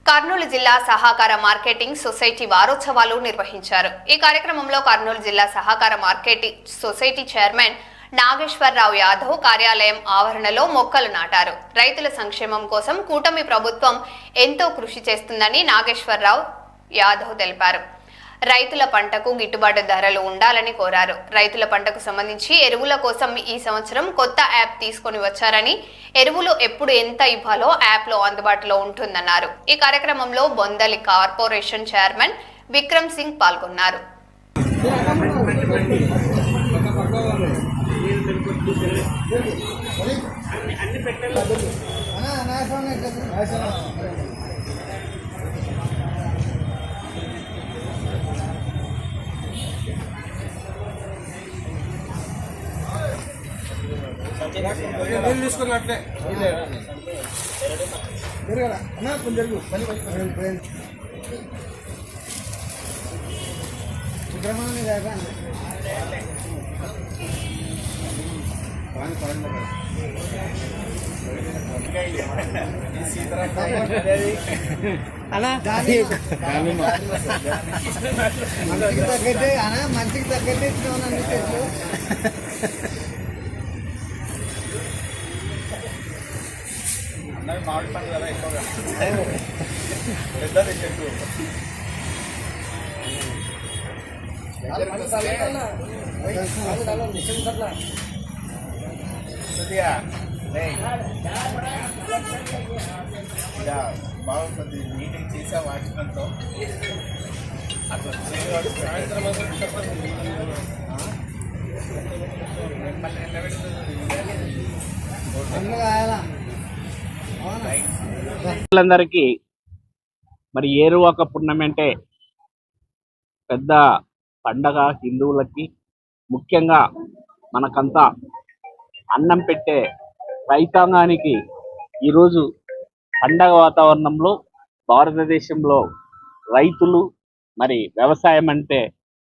కర్నూలు జిల్లా సహకార marketing society వారోత్సవాలు నిర్వహించారు. ఈ కార్యక్రమంలో కర్నూలు జిల్లా సహకార marketing society chairman Nageswara Rao Yadav కార్యాలయం ఆవరణలో మొక్కలు నాటారు. రైతుల సంక్షేమం కోసం కూటమి ప్రభుత్వం ఎంతో కృషి చేస్తుందని నాగేశ్వరరావు యాదవ్ తెలిపారు. రైతుల పంటకు గిట్టుబాటు ధరలు ఉండాలని కోరారు. రైతుల పంటకు సంబంధించి ఎరువుల కోసం ఈ సంవత్సరం కొత్త యాప్ తీసుకొని వచ్చారని, ఎరువులు ఎప్పుడు ఎంత ఇవ్వాలో యాప్ లో అందుబాటులో ఉంటుందన్నారు. ఈ కార్యక్రమంలో బొందలి కార్పొరేషన్ చైర్మన్ విక్రమ్ సింగ్ పాల్గొన్నారు. తీసుకున్నట్లే మంచికి తగ్గట్టే మామిడి పండు కదా ఎక్కువగా పెద్దది చెట్టు బాగుంటుంది. మీటింగ్ చేసా వాచ్మెన్తో అట్లా సాయంత్రం అందరికీ మరి ఏరువాక పున్నమి అంటే పెద్ద పండగ. హిందువులకి ముఖ్యంగా మనకంతా అన్నం పెట్టే రైతాంగానికి ఈరోజు పండగ వాతావరణంలో భారతదేశంలో రైతులు మరి వ్యవసాయం అంటే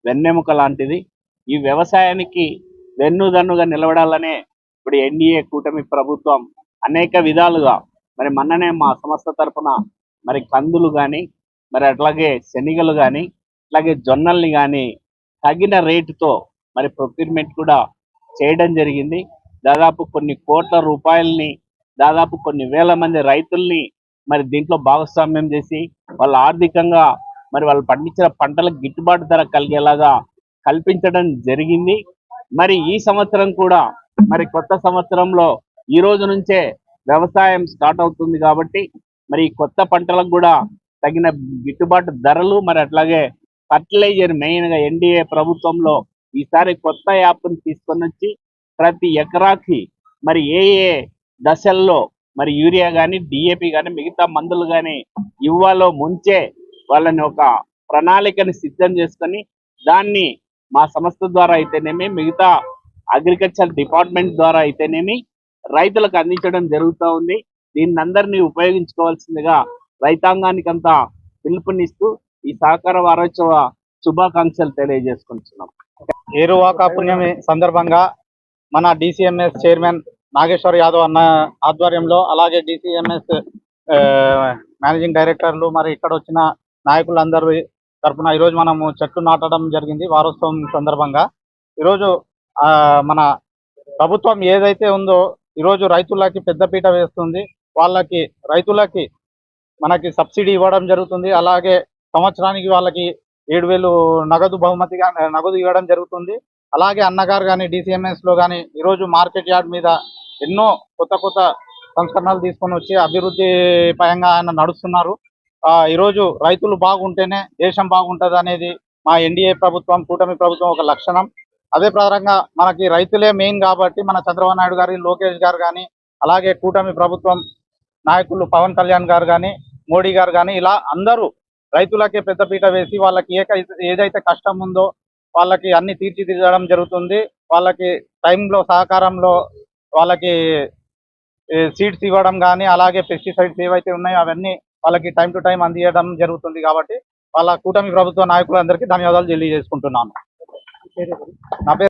వెన్నెముక లాంటిది. ఈ వ్యవసాయానికి వెన్నుదన్నుగా నిలబడాలనే ఇప్పుడు ఎన్డీఏ కూటమి ప్రభుత్వం అనేక విధాలుగా మరి మొన్ననే మా సంస్థ తరఫున మరి కందులు కానీ, మరి అట్లాగే శనిగలు కానీ, అట్లాగే జొన్నల్ని కానీ తగిన రేటుతో మరి ప్రొక్యూర్మెంట్ కూడా చేయడం జరిగింది. దాదాపు కొన్ని కోట్ల రూపాయలని, దాదాపు కొన్ని వేల మంది రైతుల్ని మరి దీంట్లో భాగస్వామ్యం చేసి వాళ్ళ ఆర్థికంగా మరి వాళ్ళు పండించిన పంటలకు గిట్టుబాటు ధర కలిగేలాగా కల్పించడం జరిగింది. మరి ఈ సంవత్సరం కూడా మరి కొత్త సంవత్సరంలో ఈ రోజు నుంచే వ్యవసాయం స్టార్ట్ అవుతుంది కాబట్టి మరి కొత్త పంటలకు కూడా తగిన గిట్టుబాటు ధరలు, మరి అట్లాగే ఫర్టిలైజర్ మెయిన్గా ఎన్డీఏ ప్రభుత్వంలో ఈసారి కొత్త యాప్ని తీసుకొని వచ్చి ప్రతి ఎకరాకి మరి ఏ ఏ దశల్లో మరి యూరియా కానీ, డిఏపి కానీ, మిగతా మందులు కానీ ఇవ్వాలో ముంచే వాళ్ళని ఒక ప్రణాళికని సిద్ధం చేసుకొని దాన్ని మా సంస్థ ద్వారా అయితేనేమి, మిగతా అగ్రికల్చర్ డిపార్ట్మెంట్ ద్వారా అయితేనేమి రైతులకు అందించడం జరుగుతూ ఉంది. దీన్ని అందరినీ ఉపయోగించుకోవాల్సిందిగా రైతాంగానికంతా పిలుపునిస్తూ ఈ సహకార వారోత్సవ శుభాకాంక్షలు తెలియజేసుకుంటున్నాం. ఏరువాక పుణ్యమి సందర్భంగా మన డిసిఎంఎస్ చైర్మన్ నాగేశ్వర్ యాదవ్ అన్న ఆధ్వర్యంలో, అలాగే డిసిఎంఎస్ మేనేజింగ్ డైరెక్టర్లు, మరి ఇక్కడ వచ్చిన నాయకులందరి తరఫున ఈరోజు మనము చెట్లు నాటడం జరిగింది. వారోత్సవం సందర్భంగా ఈరోజు మన ప్రభుత్వం ఏదైతే ఉందో ఈరోజు రైతులకి పెద్దపీట వేస్తుంది. వాళ్ళకి రైతులకి మనకి సబ్సిడీ ఇవ్వడం జరుగుతుంది. అలాగే సంవత్సరానికి వాళ్ళకి 7,000 నగదు బహుమతిగా నగదు ఇవ్వడం జరుగుతుంది. అలాగే అన్నగారు కానీ, డిసిఎంఎస్లో కానీ ఈరోజు మార్కెట్ యార్డ్ మీద ఎన్నో కొత్త కొత్త సంస్కరణలు తీసుకొని వచ్చి అభివృద్ధి పరంగా ఆయన నడుస్తున్నారు. ఈరోజు రైతులు బాగుంటేనే దేశం బాగుంటుంది అనేది మా ఎన్డీఏ ప్రభుత్వం, కూటమి ప్రభుత్వం ఒక లక్షణం. అదే ప్రకారంగా మనకి రైతులే మెయిన్ కాబట్టి మన చంద్రబాబు నాయుడు గారు, లోకేష్ గారు కానీ, అలాగే కూటమి ప్రభుత్వం నాయకులు పవన్ కళ్యాణ్ గారు కానీ, మోడీ గారు కానీ, ఇలా అందరూ రైతులకే పెద్దపీట వేసి వాళ్ళకి ఏదైతే కష్టం ఉందో వాళ్ళకి అన్ని తీర్చిదిద్దడం జరుగుతుంది. వాళ్ళకి టైంలో సహకారంలో వాళ్ళకి సీడ్స్ ఇవ్వడం కానీ, అలాగే పెస్టిసైడ్స్ ఏవైతే ఉన్నాయో అవన్నీ వాళ్ళకి టైం టు టైం అందించడం జరుగుతుంది. కాబట్టి వాళ్ళ కూటమి ప్రభుత్వ నాయకులందరికీ ధన్యవాదాలు తెలియజేసుకుంటున్నాను. నా పేరు